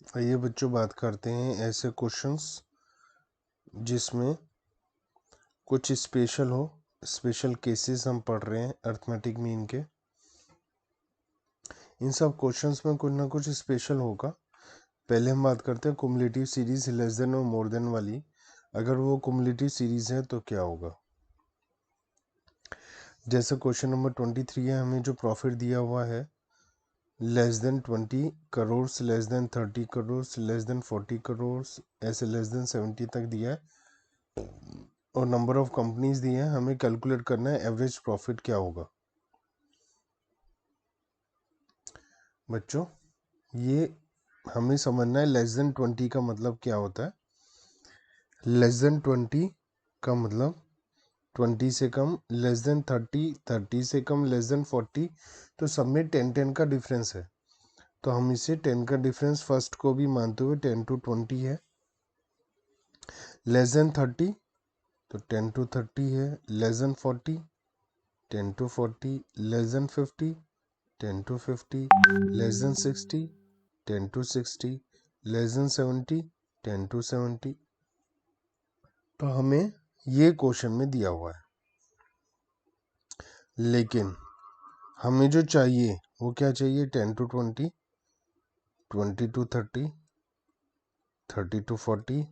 आइए बच्चों बात करते हैं ऐसे क्वेश्चंस जिसमें कुछ स्पेशल केसेस हम पढ़ रहे हैं अर्थमेटिक मीन के। इन सब क्वेश्चंस में कुछ ना कुछ स्पेशल होगा। पहले हम बात करते हैं कुमुलेटिव सीरीज लेस देन और मोर देन वाली। अगर वो कुमुलेटिव सीरीज है तो क्या होगा। जैसे क्वेश्चन नंबर 23 है, हमें जो प्रॉफिट दिया हुआ है less than 20 crore, less than 30 crore, less than 40 crore, ऐसे लेस देन 70 तक दिया है और नंबर ऑफ कंपनीज दिए हैं। हमें कैलकुलेट करना है एवरेज प्रॉफिट क्या होगा। बच्चों ये हमें समझना है लेस देन 20 का मतलब क्या होता है। लेस देन 20 का मतलब 20 से कम, लेस देन 30, 30 से कम, लेस देन 40। तो सब में 10 का डिफरेंस है। तो हम इसे 10 का डिफरेंस फर्स्ट को भी मानते हुए 10 to 20 है। लेस देन 30 तो 10 to 30 है। Less than 40 10 to 40। Less than 50 10 to 50। Less than 60 10 to 60। Less than 70 10 to 70। तो हमें ये क्वेश्चन में दिया हुआ है, लेकिन हमें जो चाहिए वो क्या चाहिए। 10 to 20, 20 to 30, 30 to 40,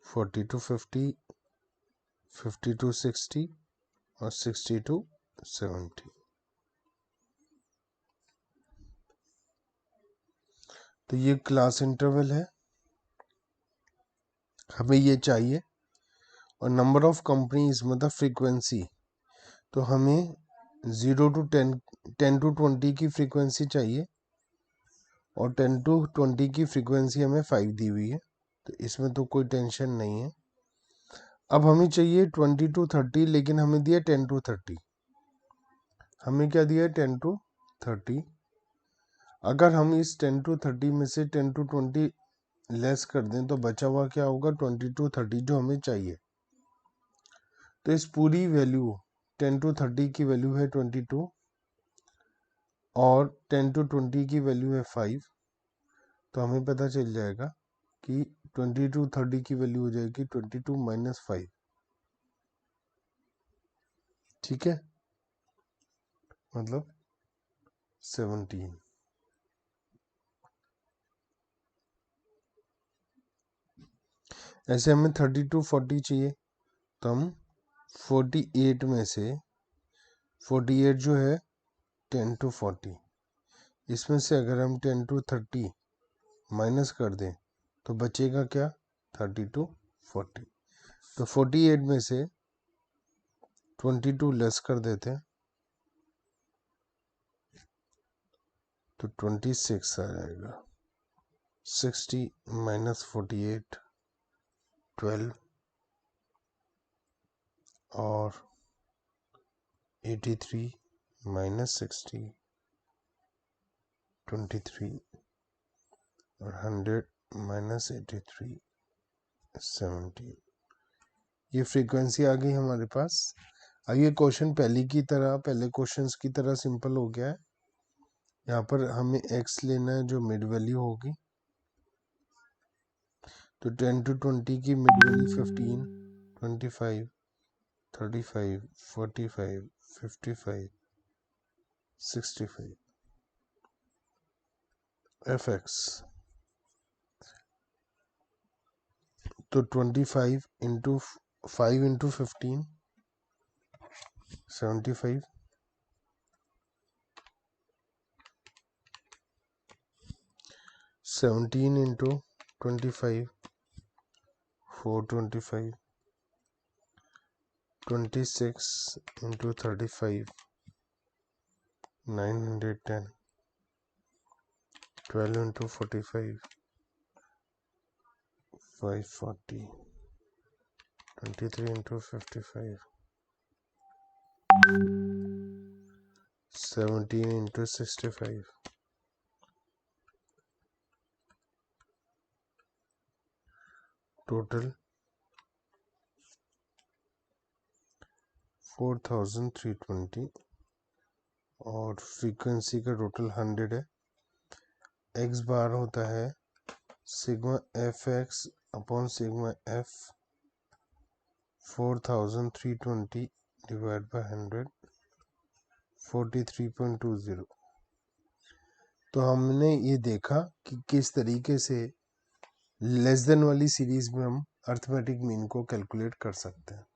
40 to 50, 50 to 60 और 60 to 70। तो ये क्लास इंटरवल है, हमें ये चाहिए। और नंबर ऑफ कंपनीज मतलब फ्रीक्वेंसी, तो हमें 0 to 10, 10 to 20 की फ्रीक्वेंसी चाहिए और 10 to 20 की फ्रीक्वेंसी हमें 5 दी हुई है, तो इसमें तो कोई टेंशन नहीं है। अब हमें चाहिए 20 to 30, लेकिन हमें दिया 10 to 30। हमें क्या दिया है 10 to 30। अगर हम इस 10 to 30 में से 10 to 20 लेस कर दें तो बचा हुआ क्या होगा 20 to 30 जो हमें चाहिए। तो इस पूरी वैल्यू 10 to 30 की वैल्यू है 22 और 10 to 20 की वैल्यू है 5। तो हमें पता चल जाएगा कि 20 to 30 की वैल्यू हो जाएगी 22 minus 5। ठीक है, मतलब 17। ऐसे हमें 30 to 40 चाहिए, तो हम 48 में से 48 जो है 10 to 40, इसमें से अगर हम 10 to 30 माइनस कर दें तो बचेगा क्या 30 to 40। तो 48 में से 22 लेस कर देते हैं तो 26 आ जाएगा। 60 minus 48 12 और 83 minus 60 23 और 100 minus 83 17। ये फ्रीक्वेंसी आ गई हमारे पास। अब ये क्वेश्चन पहले क्वेश्चंस की तरह सिंपल हो गया है। यहाँ पर हमें x लेना है जो मिड वैल्यू होगी। तो 10 to 20 की मिड वैल्यू 15, 25, 35, 45, 55, 65। fx तो 25 into 5 into 15 75, 17 into 25 425, 26 into 35 910, 12 into 45 540, 23 into 55 17 into 65 total 4320 और फ्रीक्वेंसी का टोटल 100 है। x बार होता है sigma F x upon sigma F 4320 divide by 100 43.20। तो हमने ये देखा कि किस तरीके से लेस देन वाली सीरीज में हम अर्थमेटिक मीन को कैलकुलेट कर सकते हैं।